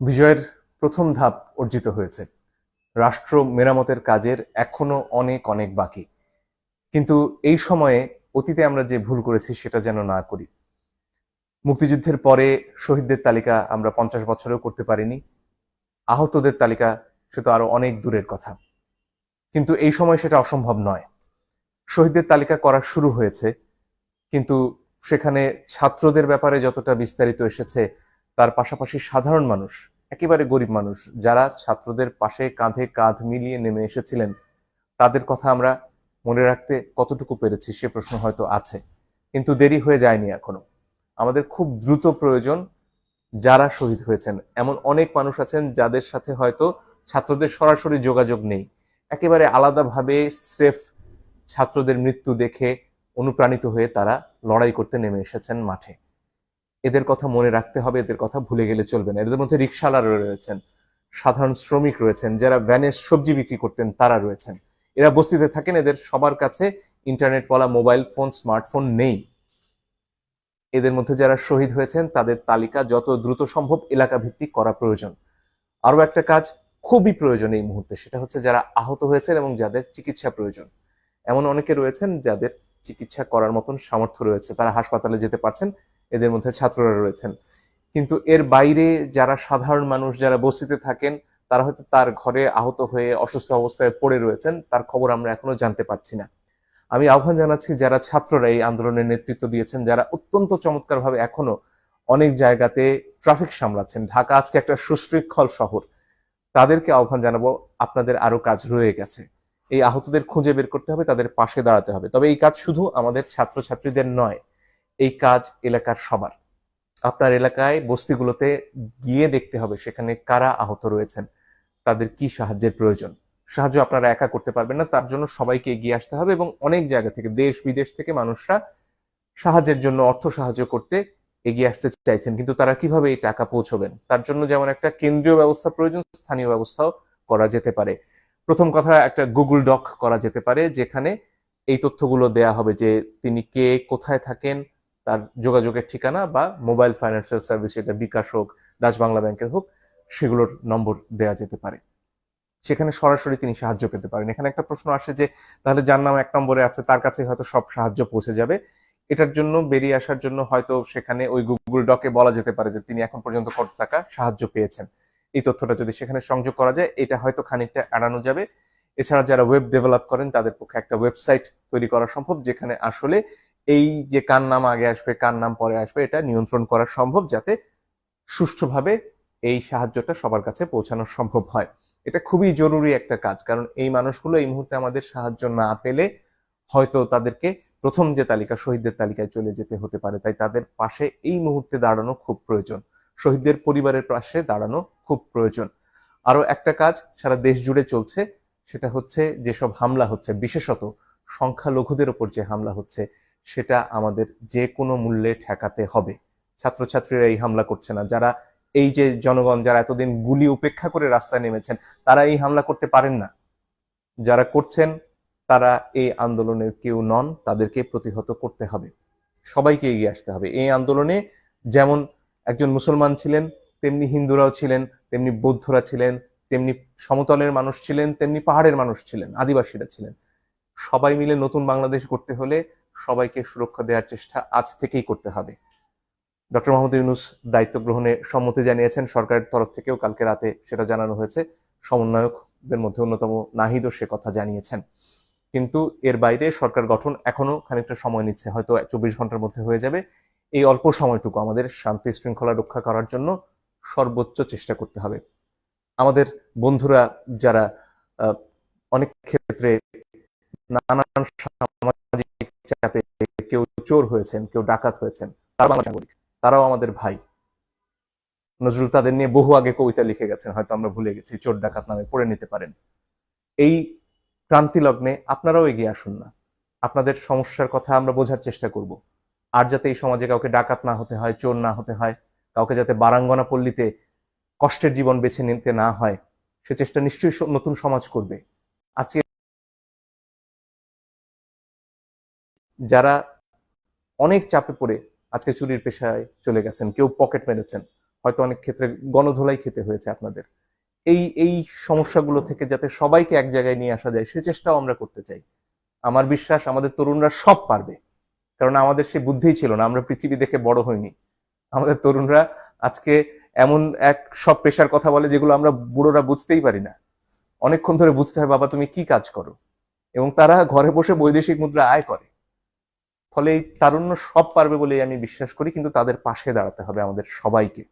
বিজয়ের প্রথম ধাপ অর্জিত হয়েছে। রাষ্ট্র মেরামতের কাজের এখনো অনেক অনেক বাকি। কিন্তু এই সময়ে অতীতে আমরা যে ভুল করেছি সেটা যেন না করি। মুক্তিযুদ্ধের পরে শহীদদের তালিকা আমরা 50 বছরেও করতে পারিনি। আহতদের তালিকা সে তো আরো অনেক দূরের কথা। কিন্তু এই সময় সেটা অসম্ভব নয়। শহীদদের তালিকা করা শুরু হয়েছে, কিন্তু সেখানে ছাত্রদের ব্যাপারে যতটা বিস্তারিত এসেছে, তার পাশাপাশি সাধারণ মানুষ, একেবারে গরিব মানুষ যারা ছাত্রদের পাশে কাঁধে কাঁধ মিলিয়ে নেমে এসেছিলেন, তাদের কথা আমরা মনে রাখতে কতটুকু পেরেছি সে প্রশ্ন হয়তো আছে। কিন্তু দেরি হয়ে যায়নি এখনো। আমাদের খুব দ্রুত প্রয়োজন যারা শহীদ হয়েছেন, এমন অনেক মানুষ আছেন যাদের সাথে হয়তো ছাত্রদের সরাসরি যোগাযোগ নেই, একেবারে আলাদাভাবে স্রেফ ছাত্রদের মৃত্যু দেখে অনুপ্রাণিত হয়ে তারা লড়াই করতে নেমে এসেছেন মাঠে। এদের কথা মনে রাখতে হবে, এদের কথা ভুলে গেলে চলবে না। এদের মধ্যে রিকশাওয়ালা রয়েছেন, সাধারণ শ্রমিক রয়েছেন, যারা ভ্যানে সবজি বিক্রি করতেন তারা রয়েছেন। এরা বস্তিতে থাকেন, এদের সবার কাছে ইন্টারনেটওয়ালা মোবাইল ফোন, স্মার্টফোন নেই। এদের মধ্যে যারা শহীদ হয়েছেন তাদের তালিকা যত দ্রুত সম্ভব এলাকা ভিত্তিক করা প্রয়োজন। আরো একটা কাজ খুবই প্রয়োজন এই মুহূর্তে, সেটা হচ্ছে যারা আহত হয়েছেন এবং যাদের চিকিৎসা প্রয়োজন। এমন অনেকে রয়েছেন যাদের চিকিৎসা করার মতন সামর্থ্য রয়েছে, তারা হাসপাতালে যেতে পারছেন, এদের মধ্যে ছাত্ররা রয়েছেন। কিন্তু এর বাইরে যারা সাধারণ মানুষ, যারা বস্তিতে থাকেন, তারা হয়তো তার ঘরে আহত হয়ে অসুস্থ অবস্থায় পড়ে রয়েছেন, তার খবর আমরা এখনো জানতে পারছি না। আমি আহ্বান জানাচ্ছি যারা ছাত্ররা এই আন্দোলনের নেতৃত্ব দিয়েছেন, যারা অত্যন্ত চমৎকারভাবে এখনো অনেক জায়গাতে ট্রাফিক সামলাচ্ছেন, ঢাকা আজকে একটা সুশৃঙ্খল শহর, তাদেরকে আহ্বান জানাবো, আপনাদের আরো কাজ রয়ে গেছে। এই আহতদের খুঁজে বের করতে হবে, তাদের পাশে দাঁড়াতে হবে। তবে এই কাজ শুধু আমাদের ছাত্রছাত্রীদের নয়, এই কাজ এলাকার সবার। আপনার এলাকায় বস্তিগুলোতে গিয়ে দেখতে হবে সেখানে কারা আহত রয়েছেন, তাদের কি সাহায্যের প্রয়োজন। সাহায্য আপনারা একা করতে পারবেন না, তার জন্য সবাইকে এগিয়ে আসতে হবে এবং অনেক জায়গা থেকে, দেশ বিদেশ থেকে মানুষরা সাহায্যের জন্য অর্থ সাহায্য করতে এগিয়ে আসতে চাইছেন। কিন্তু তারা কিভাবে এই টাকা পৌঁছবেন, তার জন্য যেমন একটা কেন্দ্রীয় ব্যবস্থা প্রয়োজন, স্থানীয় ব্যবস্থাও করা যেতে পারে। প্রথম কথা, একটা গুগল ডক করা যেতে পারে যেখানে এই তথ্যগুলো দেয়া হবে যে তিনি কে, কোথায় থাকেন, তার যোগাযোগের ঠিকানা বা মোবাইল ফাইন্যান্সিয়াল সার্ভিস, সেটা বিকাশ হোক, ডাচ বাংলা ব্যাংকের হোক, সেগুলোর নম্বর দেয়া যেতে পারে। সেখানে সরাসরি তিনি সাহায্য পেতে পারেন। এখানে একটা প্রশ্ন আসে যে তাহলে যার নাম 1 নম্বরে আছে তার কাছে হয়তো সব সাহায্য পৌঁছে যাবে। এটার জন্য বেরিয়ে আসার জন্য হয়তো সেখানে ওই গুগল ডকে বলা যেতে পারে যে তিনি এখন পর্যন্ত কত টাকা সাহায্য পেয়েছেন। এই তথ্যটা যদি সেখানে সংযোগ করা যায়, এটা হয়তো খানিকটা এড়ানো যাবে। এছাড়া যারা ওয়েব ডেভেলপ করেন তাদের পক্ষে একটা ওয়েবসাইট তৈরি করা সম্ভব, যেখানে আসলে এই যে কার নাম আগে আসবে কার নাম পরে আসবে এটা নিয়ন্ত্রণ করা সম্ভব, যাতে সুষ্ঠুভাবে এই সাহায্যটা সবার কাছে পৌঁছানো সম্ভব হয়। এটা খুবই জরুরি একটা কাজ, কারণ এই মানুষগুলো এই মুহূর্তে আমাদের সাহায্য না পেলে হয়তো তাদেরকে প্রথম যে তালিকা, শহীদদের তালিকায় চলে যেতে হতে পারে। তাই তাদের পাশে এই মুহূর্তে দাঁড়ানো খুব প্রয়োজন, শহীদদের পরিবারের পাশে দাঁড়ানো খুব প্রয়োজন। আরো একটা কাজ সারা দেশ জুড়ে চলছে, সেটা হচ্ছে যেসব হামলা হচ্ছে, বিশেষত সংখ্যালঘুদের ওপর যে হামলা হচ্ছে, সেটা আমাদের যে কোনো মূল্যে ঠেকাতে হবে। ছাত্রছাত্রীরা এই হামলা করছে না, যারা এই যে জনগণ যারা এতদিন গুলি উপেক্ষা করে রাস্তায় নেমেছেন, তারা এই হামলা করতে পারেন না। যারা করছেন তারা এই আন্দোলনের কেউ নন, তাদেরকে প্রতিহত করতে হবে, সবাইকে এগিয়ে আসতে হবে এই আন্দোলনে। যেমন একজন মুসলমান ছিলেন, তেমনি হিন্দুরাও ছিলেন, তেমনি বৌদ্ধরা ছিলেন, তেমনি সমতলের মানুষ ছিলেন, তেমনি পাহাড়ের মানুষ ছিলেন, আদিবাসীরা ছিলেন। সবাই মিলে নতুন বাংলাদেশ গড়তে হলে সবাইকে সুরক্ষা দেওয়ার চেষ্টা আজ থেকেই করতে হবে। ডক্টর মোহাম্মদ ইউনূস দায়িত্ব গ্রহণে সম্মতি জানিয়েছেন, সরকারের তরফ থেকেও কালকে রাতে সেটা জানানো হয়েছে। সমন্বয়কদের মধ্যে অন্যতম নাহিদও সে কথা জানিয়েছেন। কিন্তু এর বাইরে সরকার গঠন এখনো খানিকটা সময় নিচ্ছে, হয়তো 24 ঘন্টার মধ্যে হয়ে যাবে। এই অল্প সময়টুকু আমাদের শান্তি শৃঙ্খলা রক্ষা করার জন্য সর্বোচ্চ চেষ্টা করতে হবে। আমাদের বন্ধুরা যারা অনেক ক্ষেত্রে নানান সামাজিক চাপে কেউ চোর হয়েছেন, কেউ ডাকাত হয়েছেন, তারা বাংলা নাগরিক, তারাও আমাদের ভাই। নজরুল তাদের নিয়ে বহু আগে কবিতা লিখে গেছেন, হয়তো আমরা ভুলে গেছি, চোর ডাকাত নামে পড়ে নিতে পারেন। এই ক্রান্তি লগ্নে আপনারাও এগিয়ে আসুন না, আপনাদের সমস্যার কথা আমরা বোঝার চেষ্টা করব। আর যাতে এই সমাজে কাউকে ডাকাত না হতে হয়, চোর না হতে হয়, কাউকে যাতে বারাঙ্গনা পল্লীতে কষ্টের জীবন বেছে নিতে না হয়, সে চেষ্টা নিশ্চয়ই নতুন সমাজ করবে। আজকে যারা অনেক চাপে পড়ে আজকে চুরির পেশায় চলে গেছেন, কেউ পকেট মেরেছেন, হয়তো অনেক ক্ষেত্রে গণধোলাই খেতে হয়েছে আপনাদের। এই সমস্যাগুলো থেকে যাতে সবাইকে এক জায়গায় নিয়ে আসা যায় সে চেষ্টাও আমরা করতে চাই। আমার বিশ্বাস আমাদের তরুণরা সব পারবে, কারণ আমাদের সে বুদ্ধিই ছিল না, আমরা পৃথিবী দেখে বড় হইনি। আমাদের তরুণরা আজকে এমন এক সব পেশার কথা বলে যেগুলো আমরা বুড়োরা বুঝতেই পারি না। অনেকক্ষণ ধরে বুঝতে হয় বাবা তুমি কি কাজ করো, এবং তারা ঘরে বসে বৈদেশিক মুদ্রা আয় করে। ফলে এই তারুণ্য সব পারবে বলেই আমি বিশ্বাস করি, কিন্তু তাদের পাশে দাঁড়াতে হবে আমাদের সবাইকে।